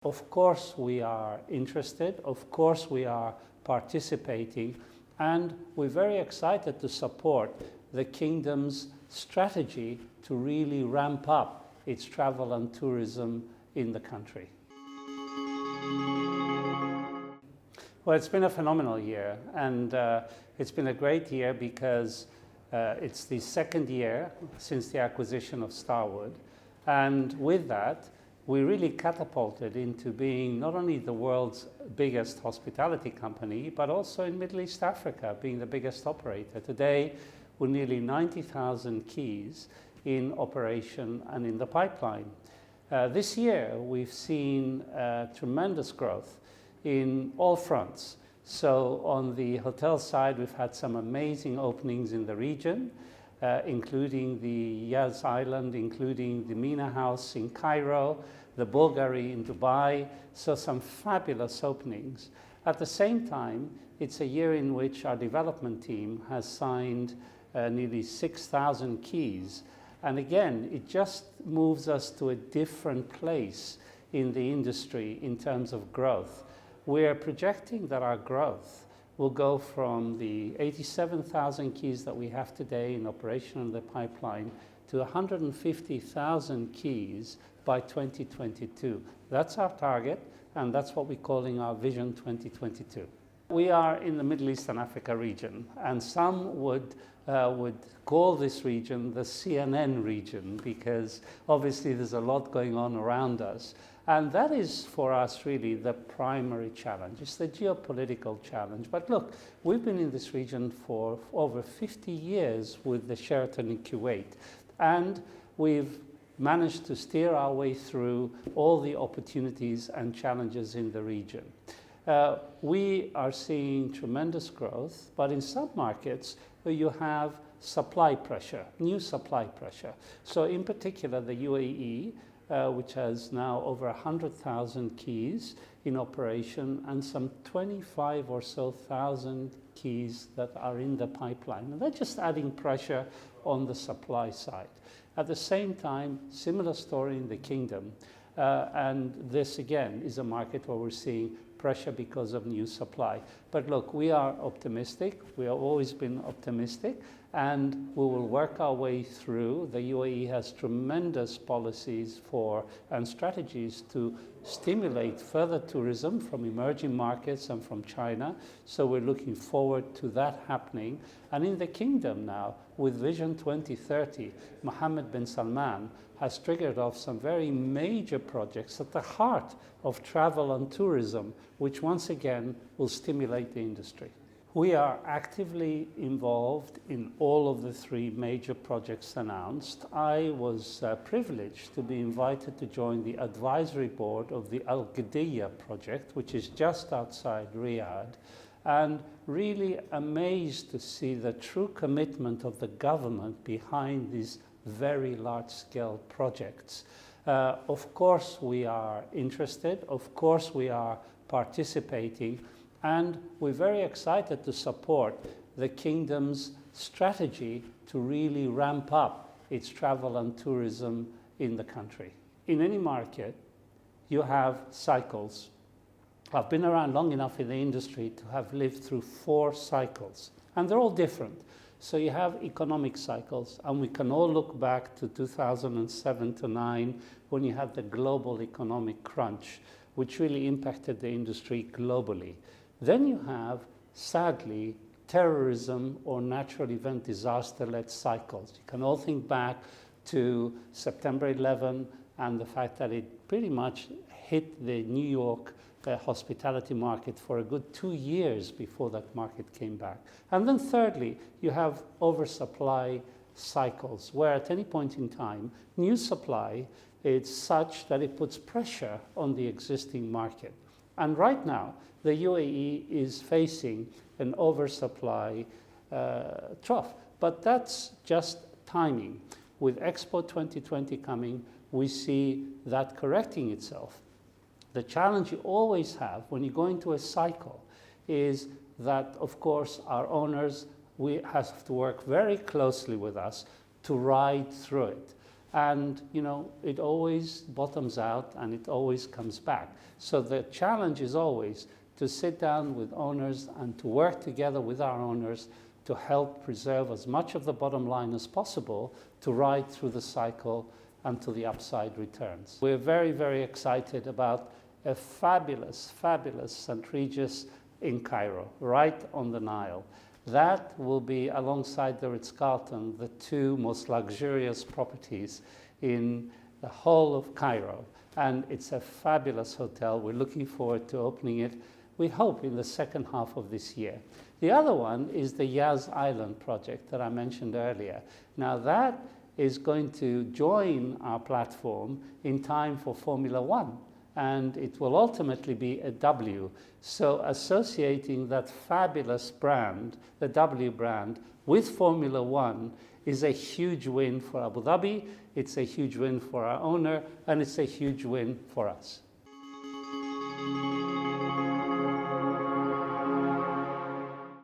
Of course we are interested, of course we are participating, and we're very excited to support the Kingdom's strategy to really ramp up its travel and tourism in the country. Well, it's been a phenomenal year, and it's been a great year because it's the second year since the acquisition of Starwood, and with that we really catapulted into being not only the world's biggest hospitality company, but also in Middle East Africa, being the biggest operator. Today, with nearly 90,000 keys in operation and in the pipeline. This year, we've seen tremendous growth in all fronts. So on the hotel side, we've had some amazing openings in the region, including the Yas Island, including the Mina House in Cairo, the Bulgari in Dubai, so some fabulous openings. At the same time, it's a year in which our development team has signed nearly 6,000 keys. And again, it just moves us to a different place in the industry in terms of growth. We're projecting that our growth will go from the 87,000 keys that we have today in operation in the pipeline to 150,000 keys by 2022. That's our target, and that's what we're calling our Vision 2022. We are in the Middle East and Africa region, and some would call this region the CNN region, because obviously there's a lot going on around us. And that is, for us, really the primary challenge. It's the geopolitical challenge. But look, we've been in this region for over 50 years with the Sheraton in Kuwait, and we've managed to steer our way through all the opportunities and challenges in the region. We are seeing tremendous growth, but in some markets where you have supply pressure, new supply pressure. So in particular, the UAE, which has now over 100,000 keys in operation and some 25 or so thousand keys that are in the pipeline. And they're just adding pressure on the supply side. At the same time, similar story in the Kingdom. And this again is a market where we're seeing pressure because of new supply. But look, we are optimistic. We have always been optimistic, and we will work our way through. The UAE has tremendous policies and strategies to stimulate further tourism from emerging markets and from China. So we're looking forward to that happening. And in the Kingdom now, with Vision 2030, Mohammed bin Salman has triggered off some very major projects at the heart of travel and tourism, which once again will stimulate the industry. We are actively involved in all of the three major projects announced. I was privileged to be invited to join the advisory board of the Al Qidiyah project, which is just outside Riyadh, and really amazed to see the true commitment of the government behind these very large-scale projects. Of course we are interested, of course we are participating, and we're very excited to support the Kingdom's strategy to really ramp up its travel and tourism in the country. In any market, you have cycles. I've been around long enough in the industry to have lived through 4 cycles, and they're all different. So you have economic cycles, and we can all look back to 2007 to 9 when you had the global economic crunch, which really impacted the industry globally. Then you have, sadly, terrorism or natural event disaster-led cycles. You can all think back to September 11 and the fact that it pretty much hit the New York hospitality market for a good 2 years before that market came back. And then thirdly, you have oversupply cycles, where at any point in time, new supply is such that it puts pressure on the existing market. And right now, the UAE is facing an oversupply trough, but that's just timing. With Expo 2020 coming, we see that correcting itself. The challenge you always have when you go into a cycle is that, of course, our owners, we have to work very closely with us to ride through it. And, you know, it always bottoms out and it always comes back. So the challenge is always to sit down with owners and to work together with our owners to help preserve as much of the bottom line as possible to ride through the cycle until the upside returns. We're very, very excited about a fabulous, fabulous St. Regis in Cairo, right on the Nile. That will be, alongside the Ritz-Carlton, the two most luxurious properties in the whole of Cairo. And it's a fabulous hotel. We're looking forward to opening it, we hope, in the second half of this year. The other one is the Yaz Island project that I mentioned earlier. Now that is going to join our platform in time for Formula One, and it will ultimately be a W. So associating that fabulous brand, the W brand, with Formula One is a huge win for Abu Dhabi, it's a huge win for our owner, and it's a huge win for us.